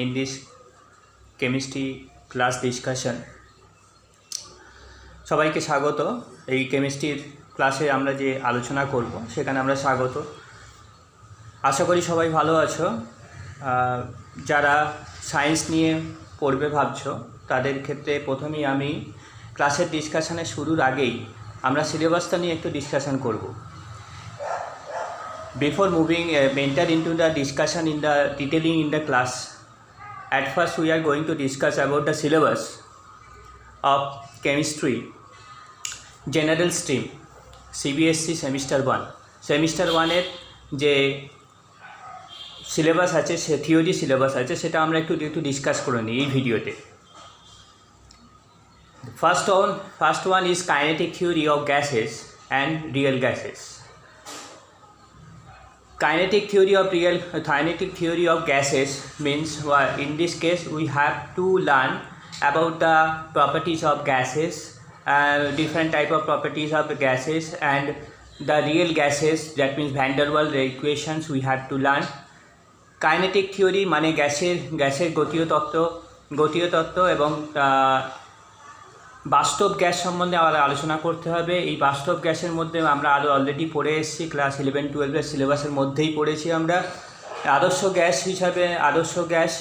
in this chemistry class discussion. সবাইকে স্বাগত। এই কেমিস্ট্রির ক্লাসে আমরা যে আলোচনা করব সেখানে আমরা স্বাগত। আশা করি সবাই ভালো আছো। যারা সায়েন্স নিয়ে পড়বে ভাবছো তাদের ক্ষেত্রে প্রথমেই আমি ক্লাসের ডিসকাশনের শুরুর আগেই আমরা সিলেবাসটা নিয়ে একটু ডিসকাশন করব। Before moving enter into the discussion in the detailing in the class, at first we are going to discuss about the syllabus of chemistry general stream CBSE semester 1 semester 1 এর যে সিলেবাস আছে, সে theory syllabus আছে, সেটা আমরা একটু discuss করে নিই এই ভিডিওতে। First one is kinetic theory of gases and real gases. Kinetic theory of gases means in this case we have to learn about the properties of gases, different type of properties of gases and the real gases, that means van der Waals equations we have to learn. Kinetic theory মানে গ্যাসের গতীয় তত্ত্ব এবং বাস্তব gas সম্বন্ধে আমরা আলোচনা করতে হবে। এই বাস্তব গ্যাসের মধ্যে আমরা অলরেডি পড়ে এসেছি, ক্লাস 11-12 সিলেবাসের মধ্যেই পড়েছি আমরা আদর্শ গ্যাস হিসাবে আদর্শ গ্যাস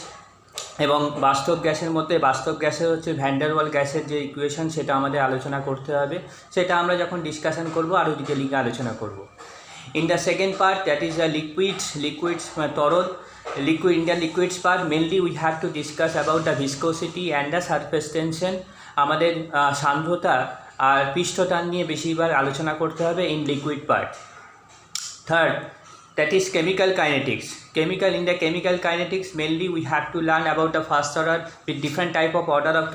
এবং বাস্তব গ্যাসের মধ্যে বাস্তব গ্যাসের হচ্ছে ভ্যান ডার ওয়াল গ্যাসের যে ইকুয়েশন সেটা আমাদের আলোচনা করতে হবে। সেটা আমরা যখন ডিসকাশন করব আরও ডিটেলিংয়ে আলোচনা করব। In the second part, that is the liquids তরল in the liquids part mainly we have to discuss about the viscosity and the surface tension. আমাদের সান্দ্রতা আর পৃষ্ঠটান নিয়ে বেশিরভাগ আলোচনা করতে হবে in liquid part. Third, that is chemical kinetics. In the chemical kinetics mainly we have to learn about the first order with different type of order of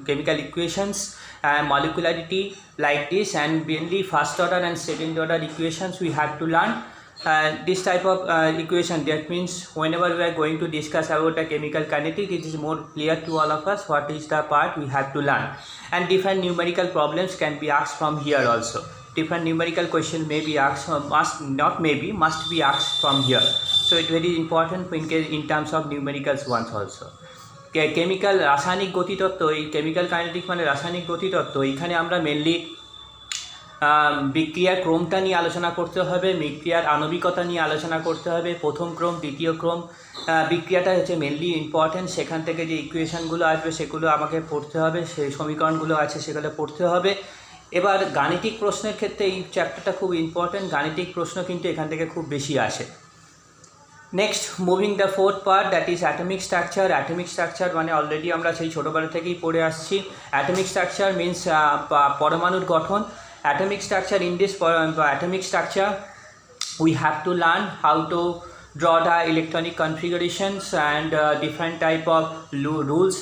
chemical equations and molecularity like this, and mainly first order and second order equations we have to learn. This type of equation, that means whenever we are going to discuss about the chemical kinetics, it is more clear to all of us what is the part we have to learn. And different numerical problems can be asked from here also. Different numerical questions may be asked, must be asked from here. So it's very important in terms of numericals ones also. Chemical রাসায়নিক গতিতত্ত্ব, এই chemical kinetic মানে রাসায়নিক গতিতত্ত্ব, এখানে আমরা mainly বিক্রিয়ার ক্রমটা নিয়ে আলোচনা করতে হবে, বিক্রিয়ার আণবিকতা নিয়ে আলোচনা করতে হবে, প্রথম ক্রম দ্বিতীয় ক্রম। বিক্রিয়াটা হচ্ছে মেনলি ইম্পর্টেন্ট, সেখান থেকে যে ইকুয়েশনগুলো আসবে সেগুলো আমাকে পড়তে হবে, সেই সমীকরণগুলো আছে সেগুলো পড়তে হবে। এবার গাণিতিক প্রশ্নের ক্ষেত্রে এই চ্যাপ্টারটা খুব ইম্পর্টেন্ট, গাণিতিক প্রশ্ন কিন্তু এখান থেকে খুব বেশি আসে। Next, moving the fourth part, that is atomic structure মানে অলরেডি আমরা সেই ছোটোবেলা থেকেই পড়ে আসছি। অ্যাটমিক স্ট্রাকচার মিনস পরমাণুর গঠন। Atomic structure, in this atomic structure we have to learn how to draw the electronic configurations and different type of rules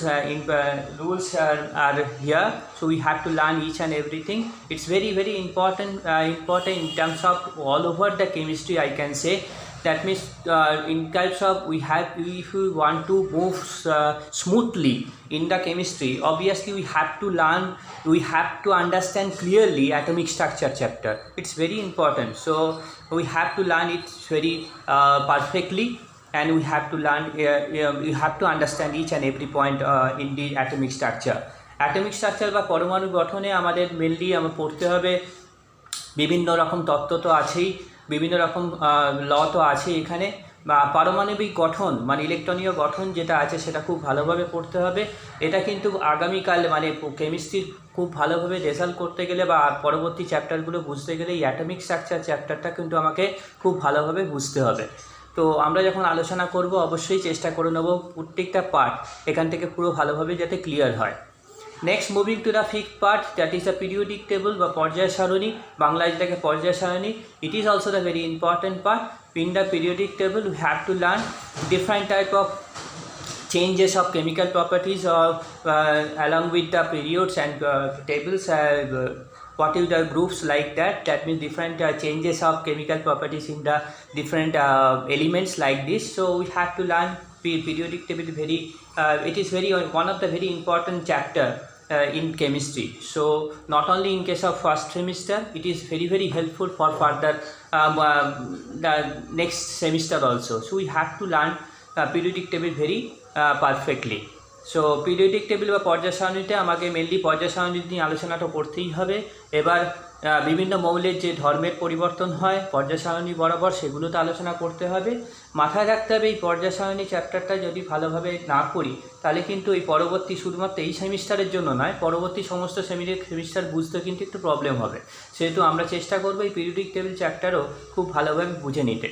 are here, so we have to learn each and everything. It's very important in terms of all over the chemistry, I can say. That means in types of if we want to move smoothly in the chemistry, obviously we have to understand clearly atomic structure chapter. It's very important, so we have to learn it very perfectly, and we have to understand each and every point in the atomic structure বা পরমাণু গঠনে আমাদের mainly পড়তে হবে বিভিন্ন রকম তত্ত্ব তো আছেই, বিভিন্ন রকম ল তো আছে এখানে। পারমাণবিক গঠন মানে ইলেকট্রনীয় গঠন যেটা আছে সেটা খুব ভালোভাবে পড়তে হবে। এটা কিন্তু আগামীকাল মানে কেমিস্ট্রি খুব ভালোভাবে রেজাল্ট করতে গেলে বা পরবর্তী চ্যাপ্টারগুলো বুঝতে গেলে এই অ্যাটমিক স্ট্রাকচার চ্যাপ্টারটা কিন্তু আমাকে খুব ভালোভাবে বুঝতে হবে। তো আমরা যখন আলোচনা করব অবশ্যই চেষ্টা করে নেব প্রত্যেকটা পার্ট এখান থেকে পুরো ভালোভাবে যাতে ক্লিয়ার হয়। Next, moving to the fifth part, that is the periodic table বা পর্যায় সারণী, বাংলায় যেটাকে পর্যায় সারণী। It is also the very important part. In the periodic table we have to learn different type of changes of chemical properties or along with the periods and tables, what is the groups like that. That means different changes of chemical properties in the different elements like this. So we have to learn periodic table. It is one of the very important chapter in chemistry. So not only in case of first semester, it is very helpful for further the next semester also. So we have to learn periodic table very perfectly. So periodic table বা পর্যায় সারণীতে আমাকে mainly পর্যায় সারণী নিয়ে আলোচনাটা করতেই হবে। এবার বিভিন্ন মৌলের যে ধর্মের পরিবর্তন হয় পর্যায় সারণী বরাবর, সেগুলো তো আলোচনা করতে হবে। মাথায় রাখতে হবে এই পর্যায় সারণী চ্যাপ্টারটা যদি ভালোভাবে না করি তাহলে কিন্তু এই পরবর্তী, শুধুমাত্র এই সেমিস্টারের জন্য নয়, পরবর্তী সমস্ত সেমিস্টার বুঝতে কিন্তু একটু প্রবলেম হবে। সেহেতু আমরা চেষ্টা করবো এই পিরিয়ডিক টেবিল চ্যাপ্টারও খুব ভালোভাবে বুঝে নিতে।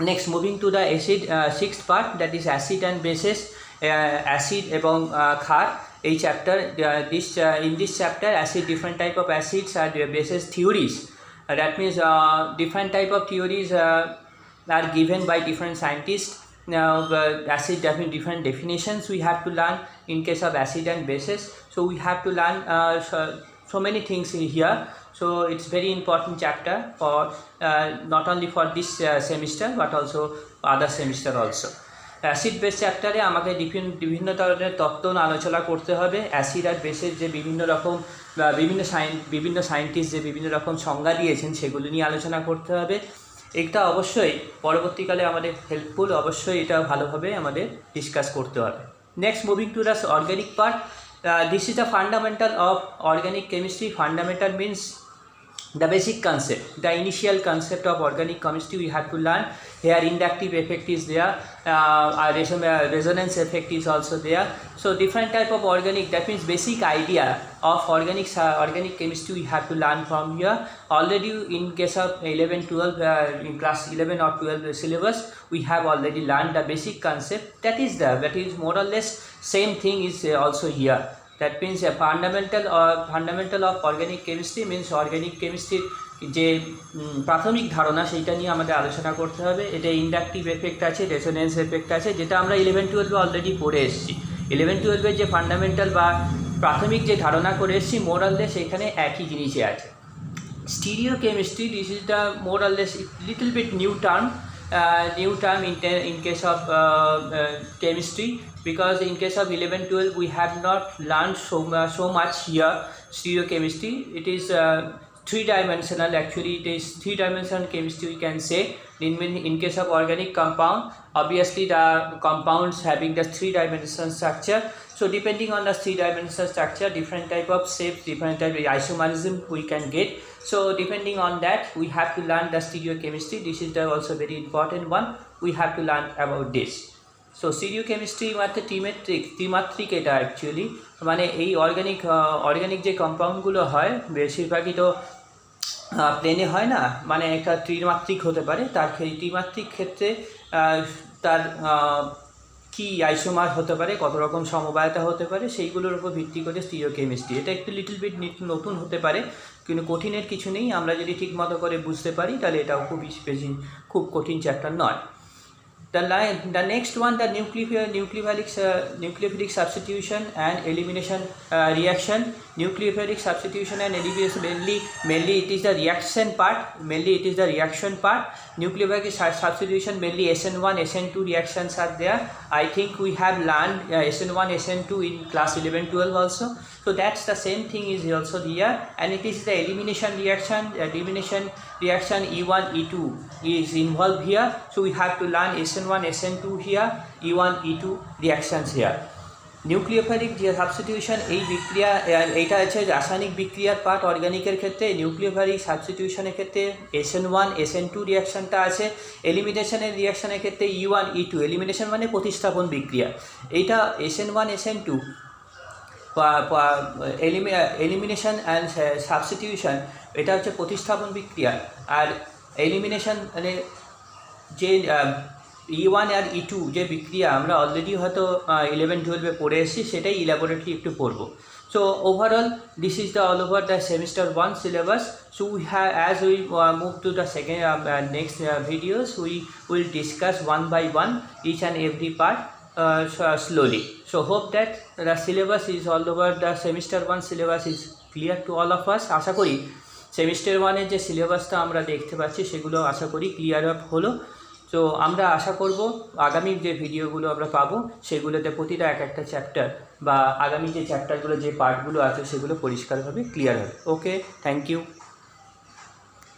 Next, moving to the acid sixth part, that is acid and bases, acid এবং ক্ষার। এই chapter, in this chapter acid, different type of acids and bases theories, that means different type of theories are given by different scientists. Now acid different definitions we have to learn in case of acid and bases, so we have to learn so many things in here. So it's very important chapter for not only for this semester but also other semester also. Acid base চ্যাপ্টারে আমাকে বিভিন্ন ধরনের তত্ত্ব আলোচনা করতে হবে। Acid আর বেসের যে বিভিন্ন রকম বিভিন্ন সায়েন্টিস্ট যে বিভিন্ন রকম সংজ্ঞা দিয়েছেন সেগুলো নিয়ে আলোচনা করতে হবে। এটা অবশ্যই পরবর্তীকালে আমাদের হেল্পফুল, অবশ্যই এটা ভালোভাবে আমাদের ডিসকাস করতে হবে। Next, moving to the organic part, this is the fundamental of organic chemistry. Fundamental means the basic concept, the initial concept of organic chemistry we have to learn. Here inductive effect is there, resonance effect is also there. So different type of organic, that means basic idea of organic chemistry we have to learn from here. Already in case of 11-12 in class 11 or 12 syllabus we have already learned the basic concept. That is more or less same thing is also here. That means a fundamental of organic chemistry means organic chemistry যে প্রাথমিক ধারণা সেইটা নিয়ে আমাদের আলোচনা করতে হবে। এটা ইন্ডাকটিভ এফেক্ট আছে, রেজোনেন্স এফেক্ট আছে, যেটা আমরা 11-12 অলরেডি পড়ে এসেছি। 11-12 যে ফান্ডামেন্টাল বা প্রাথমিক যে ধারণা করে এসেছি মোর অর লেস এখানে একই জিনিসই আছে। Stereochemistry, this is the more or less little bit new term in case of chemistry, because in case of 11-12 we have not learned so much here stereochemistry. It is three-dimensional, actually it is three-dimensional chemistry we can say. In case of organic compound, obviously the compounds having the three-dimensional structure, so depending on the three-dimensional structure different type of shapes, different type of isomerism we can get. So depending on that we have to learn the stereochemistry. This is the also very important one, we have to learn about this. So stereochemistry মানে ত্রিমাত্রিক এটা actually, মানে এই organic যে কম্পাউন্ডগুলো হয় বেশিরভাগই তো প্লেনে হয় না, মানে একটা ত্রিমাত্রিক হতে পারে। তার ত্রিমাত্রিক ক্ষেত্রে তার কি আইসোমার হতে পারে, কত রকম সমবায়তা হতে পারে, সেইগুলোর উপর ভিত্তি করে স্টিরিওকেমিস্ট্রি। এটা একটু লিটল বিট নতুন হতে পারে কিন্তু কঠিনের কিছু নেই, আমরা যদি ঠিক মতো করে বুঝতে পারি তাহলে এটাও খুব কঠিন চ্যাপ্টার নয়। The next one, the nucleophilic substitution and elimination reaction. Nucleophilic substitution and elimination, mainly it is the reaction part. Nucleophilic substitution, mainly SN1 SN2 reactions are there. I think we have learned SN1 SN2 in class 11-12 also, so that's the same thing is also here. And it is the elimination reaction E1 E2 is involved here, so we have to learn SN1 SN2 here, E1 E2 reactions here. Nucleophilic যে substitution, এই বিক্রিয়া, এইটা হচ্ছে রাসায়নিক বিক্রিয়ার part অর্গানিকের ক্ষেত্রে। Nucleophilic সাবস্টিটিউশনের ক্ষেত্রে SN1 SN2 রিয়াকশানটা আছে। এলিমিনেশনের রিয়াকশানের ক্ষেত্রে E1 E2, এলিমিনেশন মানে প্রতিস্থাপন বিক্রিয়া। এইটা SN1 SN2 elimination and substitution, এটা হচ্ছে প্রতিস্থাপন বিক্রিয়া। আর এলিমিনেশন মানে যে E1 আর E2 যে বিক্রিয়া আমরা অলরেডি হয়তো 11-12 পড়ে এসেছি, সেটাই ল্যাবরেটরি একটু পড়ব। So overall this is the all over the semester 1 syllabus. So we have, as we move to the second next videos, we will discuss one by one each and every part slowly. So hope that the syllabus is all over, the semester 1 syllabus is clear to all of us. আশা করি semester 1-এর যে সিলেবাসটা আমরা দেখতে পাচ্ছি সেগুলো আশা করি clear up হলো। তো আমরা আশা করব আগামী যে ভিডিওগুলো আমরা পাবো সেগুলোতে প্রতিটা একটা চ্যাপ্টার বা আগামী যে চ্যাপ্টারগুলো যে পার্টগুলো আছে সেগুলো পরিষ্কারভাবে ক্লিয়ার হবে। ওকে, থ্যাংক ইউ।